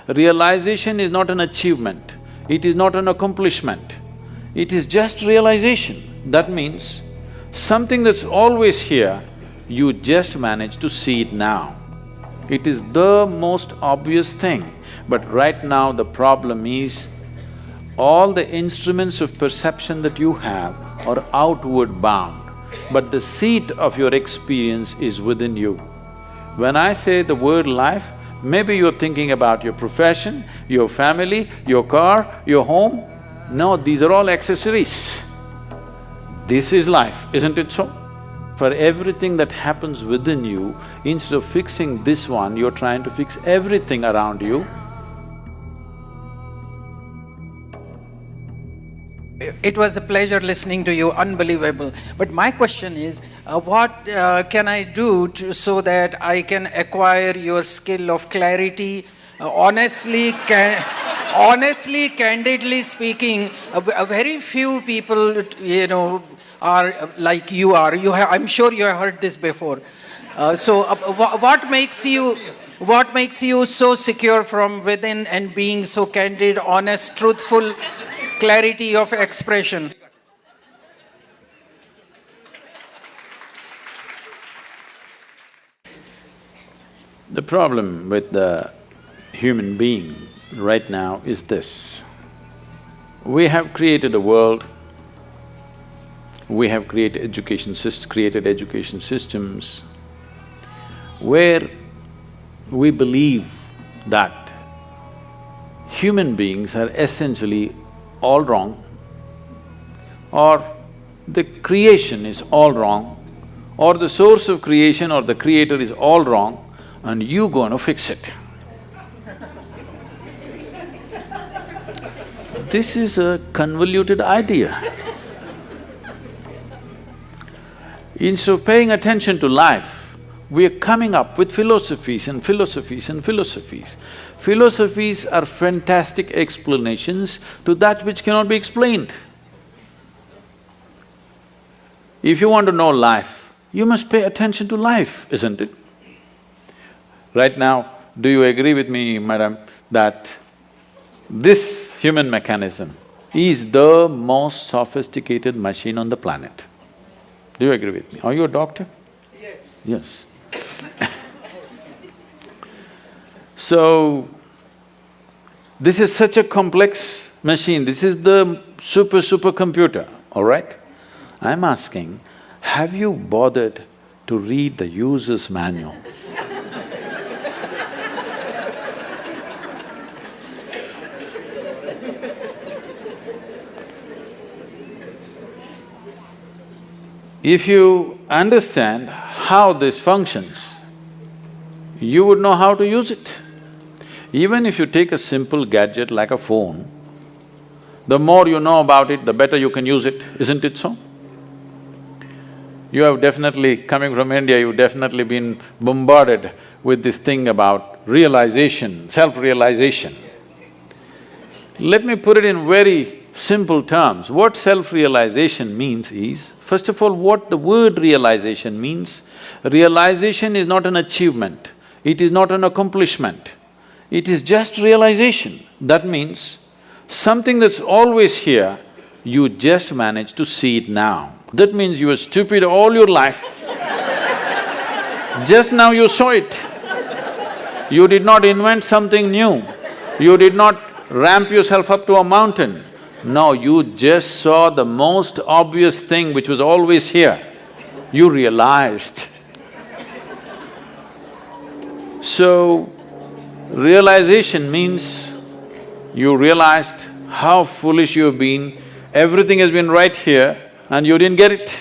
Realization is not an achievement, it is not an accomplishment, it is just realization. That means something that's always here, you just manage to see it now. It is the most obvious thing, but right now the problem is all the instruments of perception that you have are outward bound, but the seat of your experience is within you. When I say the word life, maybe you're thinking about your profession, your family, your car, your home. No, these are all accessories. This is life, isn't it so? For everything that happens within you, instead of fixing this one, you're trying to fix everything around you. It was a pleasure listening to you, unbelievable. But my question is, what can I do so that I can acquire your skill of clarity? Honestly, candidly speaking, a very few people, are like you are. I'm sure you have heard this before. What makes you so secure from within and being so candid, honest, truthful, clarity of expression? The problem with the human being right now is this. We have created a world, we have created education systems where we believe that human beings are essentially all wrong, or the creation is all wrong, or the source of creation or the creator is all wrong, and you gonna fix it. This is a convoluted idea. Instead of paying attention to life, we are coming up with philosophies and philosophies and philosophies. Philosophies are fantastic explanations to that which cannot be explained. If you want to know life, you must pay attention to life, isn't it? Right now, do you agree with me, madam, that this human mechanism is the most sophisticated machine on the planet? Do you agree with me? Are you a doctor? Yes. Yes. So, this is such a complex machine, this is the supercomputer, all right? I'm asking, have you bothered to read the user's manual? If you understand how this functions, you would know how to use it. Even if you take a simple gadget like a phone, the more you know about it, the better you can use it, isn't it so? You have definitely, coming from India, you've definitely been bombarded with this thing about realization, self-realization. Let me put it in very simple terms. What self-realization means is, first of all, what the word realization means. Realization is not an achievement, it is not an accomplishment, it is just realization. That means something that's always here, you just manage to see it now. That means you were stupid all your life, just now you saw it. You did not invent something new, you did not ramp yourself up to a mountain. No, you just saw the most obvious thing which was always here. You realized. So, realization means you realized how foolish you've been, everything has been right here and you didn't get it.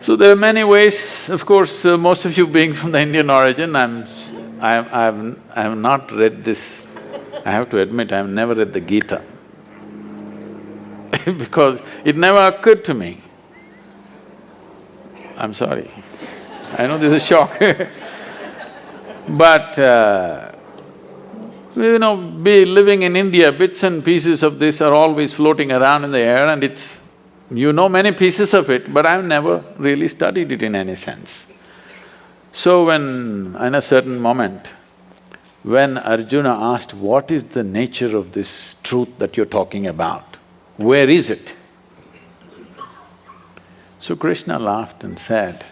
So there are many ways, of course, most of you being from the Indian origin, I have not read this. I have to admit, I have never read the Gita because it never occurred to me. I'm sorry, I know this is a shock but be living in India, bits and pieces of this are always floating around in the air and it's… you know many pieces of it, but I've never really studied it in any sense. So when, in a certain moment, when Arjuna asked, what is the nature of this truth that you're talking about? Where is it? So Krishna laughed and said,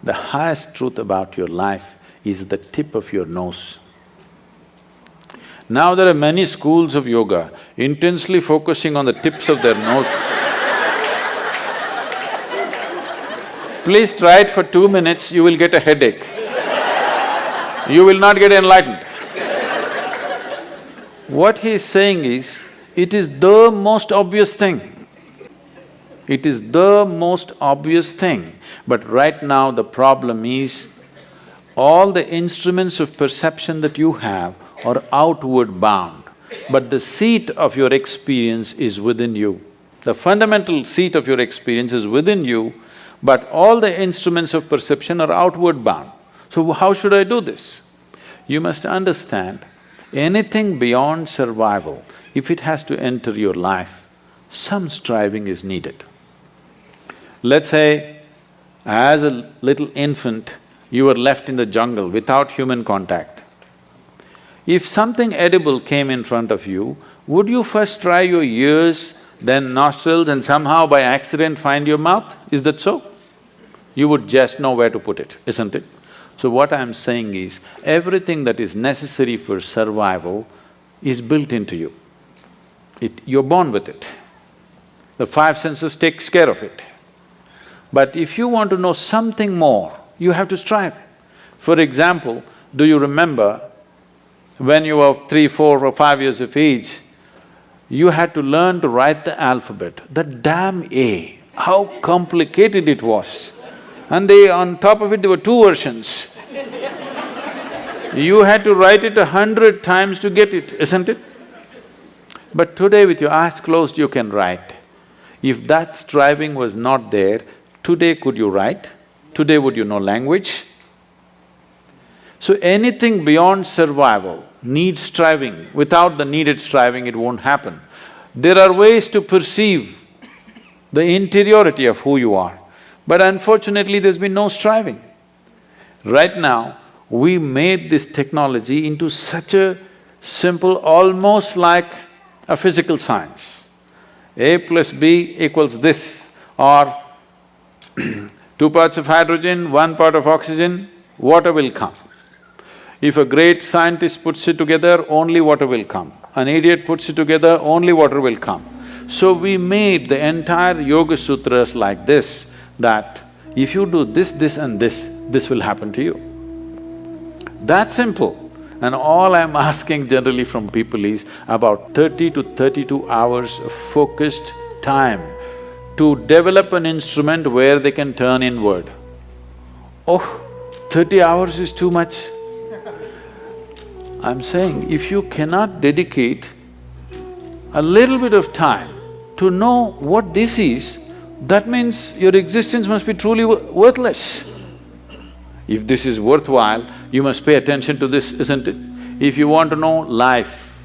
the highest truth about your life is the tip of your nose. Now there are many schools of yoga intensely focusing on the tips of their noses. Please try it for 2 minutes, you will get a headache. You will not get enlightened. What he is saying is, it is the most obvious thing. It is the most obvious thing. But right now the problem is, all the instruments of perception that you have are outward bound, but the seat of your experience is within you. The fundamental seat of your experience is within you, but all the instruments of perception are outward bound. So how should I do this? You must understand, anything beyond survival, if it has to enter your life, some striving is needed. Let's say, as a little infant, you were left in the jungle without human contact. If something edible came in front of you, would you first try your ears, then nostrils, and somehow by accident find your mouth? Is that so? You would just know where to put it, isn't it? So what I'm saying is, everything that is necessary for survival is built into you. You're born with it. The five senses takes care of it. But if you want to know something more, you have to strive. For example, do you remember when you were 3, 4 or 5 years of age, you had to learn to write the alphabet, that damn A, how complicated it was. And on top of it, there were 2 versions. You had to write it 100 times to get it, isn't it? But today with your eyes closed, you can write. If that striving was not there, today could you write? Today would you know language? So anything beyond survival needs striving. Without the needed striving, it won't happen. There are ways to perceive the interiority of who you are, but unfortunately there's been no striving. Right now, we made this technology into such a simple, almost like a physical science. A plus B equals this, or 2 parts of hydrogen, 1 part of oxygen, water will come. If a great scientist puts it together, only water will come. An idiot puts it together, only water will come. So we made the entire Yoga Sutras like this, that if you do this, this and this will happen to you. That simple. And all I'm asking generally from people is about 30 to 32 hours of focused time to develop an instrument where they can turn inward. Oh, 30 hours is too much. I'm saying, if you cannot dedicate a little bit of time to know what this is, that means your existence must be truly worthless. If this is worthwhile, you must pay attention to this, isn't it? If you want to know life,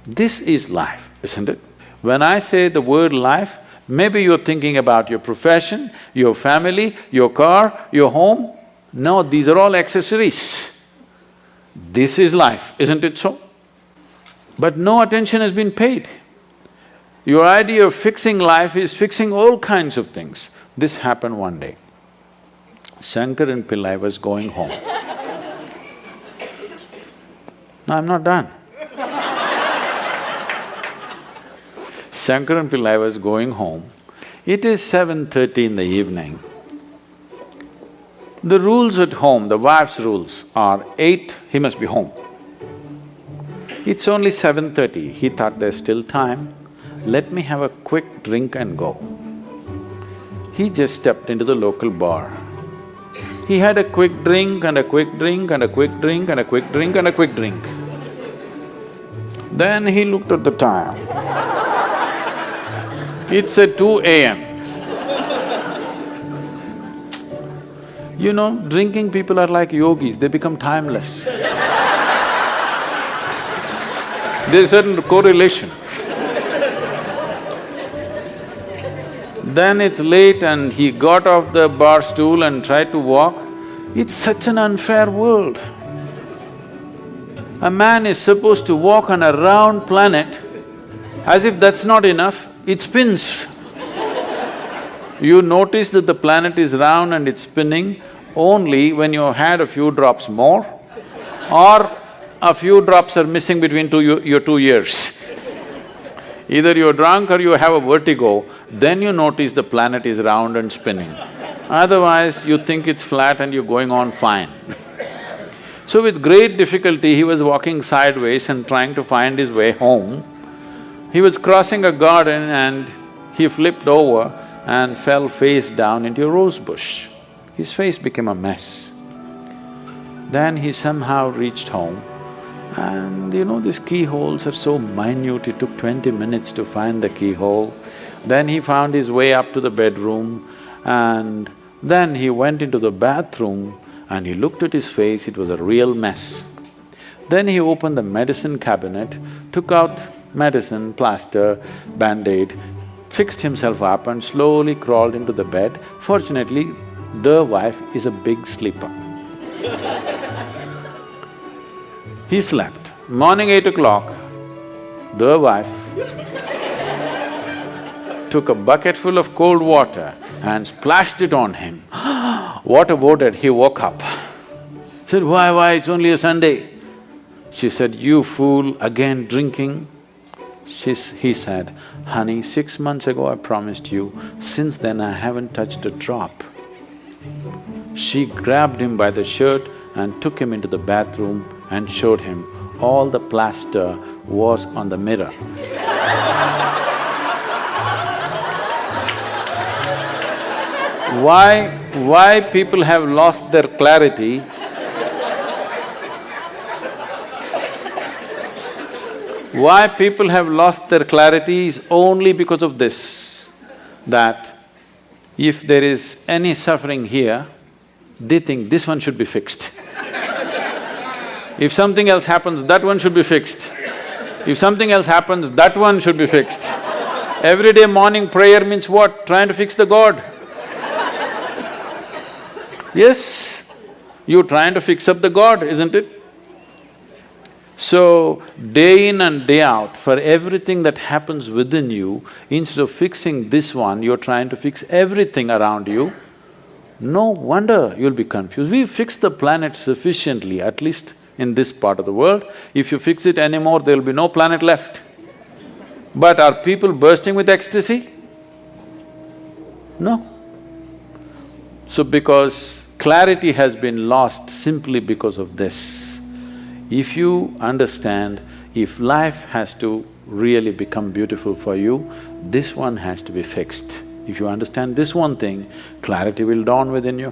this is life, isn't it? When I say the word life, maybe you're thinking about your profession, your family, your car, your home. No, these are all accessories. This is life, isn't it so? But no attention has been paid. Your idea of fixing life is fixing all kinds of things. This happened one day. Shankaran Pillai was going home. No, I'm not done. Shankaran Pillai was going home. It is 7:30 in the evening. The rules at home, the wife's rules are 8, he must be home. It's only 7:30, he thought there's still time, let me have a quick drink and go. He just stepped into the local bar. He had a quick drink and a quick drink and a quick drink and a quick drink and a quick drink. Then he looked at the time. It said 2 a.m. You know, drinking people are like yogis, they become timeless. There's a certain correlation. Then it's late and he got off the bar stool and tried to walk. It's such an unfair world. A man is supposed to walk on a round planet. As if that's not enough, it spins. You notice that the planet is round and it's spinning only when you had a few drops more or a few drops are missing between your 2 ears. Either you're drunk or you have a vertigo, then you notice the planet is round and spinning. Otherwise, you think it's flat and you're going on fine. So with great difficulty, he was walking sideways and trying to find his way home. He was crossing a garden and he flipped over and fell face down into a rose bush. His face became a mess. Then he somehow reached home and these keyholes are so minute, it took 20 minutes to find the keyhole. Then he found his way up to the bedroom and then he went into the bathroom and he looked at his face, it was a real mess. Then he opened the medicine cabinet, took out medicine, plaster, band-aid, fixed himself up and slowly crawled into the bed. Fortunately, the wife is a big sleeper. He slept. Morning 8 o'clock, the wife took a bucket full of cold water and splashed it on him. Water boarded, he woke up. Said, why, it's only a Sunday. She said, you fool, again drinking? He said, honey, 6 months ago I promised you, since then I haven't touched a drop. She grabbed him by the shirt and took him into the bathroom and showed him all the plaster was on the mirror. Why people have lost their clarity? Why people have lost their clarity is only because of this, that if there is any suffering here, they think this one should be fixed. If something else happens, that one should be fixed. If something else happens, that one should be fixed. Everyday morning prayer means what? Trying to fix the God. Yes, you're trying to fix up the God, isn't it? So, day in and day out, for everything that happens within you, instead of fixing this one, you're trying to fix everything around you. No wonder you'll be confused. We've fixed the planet sufficiently, at least in this part of the world. If you fix it anymore, there'll be no planet left. But are people bursting with ecstasy? No. So because clarity has been lost simply because of this. If you understand, if life has to really become beautiful for you, this one has to be fixed. If you understand this one thing, clarity will dawn within you.